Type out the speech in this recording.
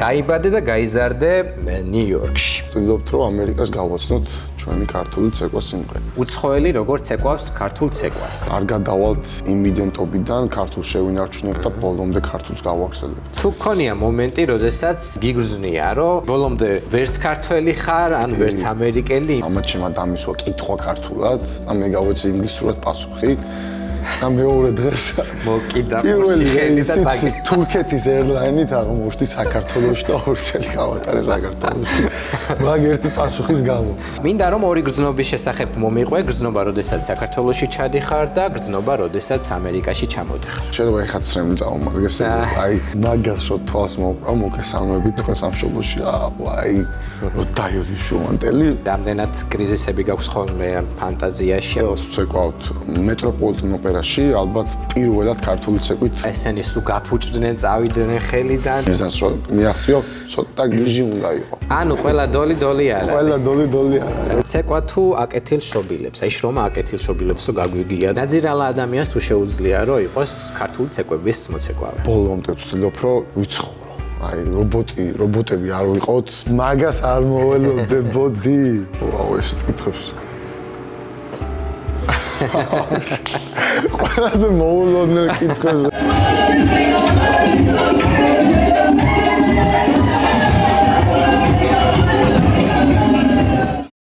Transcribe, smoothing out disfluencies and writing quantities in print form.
დაიბადე და გაიზარდე ნიუ-იორკში. ვთქვით, რომ ამერიკას გავაცნოთ ჩვენი ქართული ცეკვა სიმღერა. უცხოელი როგორც ცეკვავს ქართულ ცეკვას. არ გადავალთ იმიდენტობიდან ქართულს შევინარჩუნოთ და ბოლომდე ქართულს გავაქსალებთ. თუ გქონია მომენტი, როდესაც გიგრძნია, რომ ბოლომდე ვერც ქართველი ხარ, ან ვერც ამერიკელი. ამათ შემა დამისვა კითხვა ქართულად და მე გავეცე ინგლისურად პასუხი. და მეორე დღეს მოკიდა პირველი მოშიქელი და წაგი თურქეთის airline-ით აღმოჩნდი საქართველოში და ორ წელი გავატარე საქართველოში. მაგ ერთი პასუხის გამო. მინდა რომ ორი გრძნობის შესახებ მომიყვე, გრძნობა როდესაც საქართველოში ჩადიხარ და გრძნობა როდესაც ამერიკაში ჩამოდიხარ. შეიძლება ეხაც რემ წავმადგეს, აი მაგას რო თვალს მოვყვა მოგესალმები თქვენ სამშობლოში. აი დაიოდი შუანდელი. რამდენად კრიზისები გაქვს ხოლმე ფანტაზიაში. ვცეკვავთ მეტროპოლიტენ ოპერაში, ალბათ პირველად ქართული ცეკვით. ესენი სულ გაფუჭდნენ, წავიდნენ ხელიდან. მიზანს რომ მიაღწიო, ცოტა გიჟი უნდა იყო. ანუ ყველა დოლი არა. ყველა დოლი არა. ცეკვა თუ აკეთილშობილებს, აი შრომა აკეთილშობილებსო გაგვიგია. ნაძირალა ადამიანს თუ შეუძლია რომ იყოს ქართული ცეკვების მოცეკვავე. ბოლომდე ვცდილობ რომ ვიცხოვრო. აი რობოტები არ ვიყოთ. მაგას არ მოველოდებოდი. ვაუ, ეს კითხებს. ყველაზე მოულოდნელ კითხვებზე.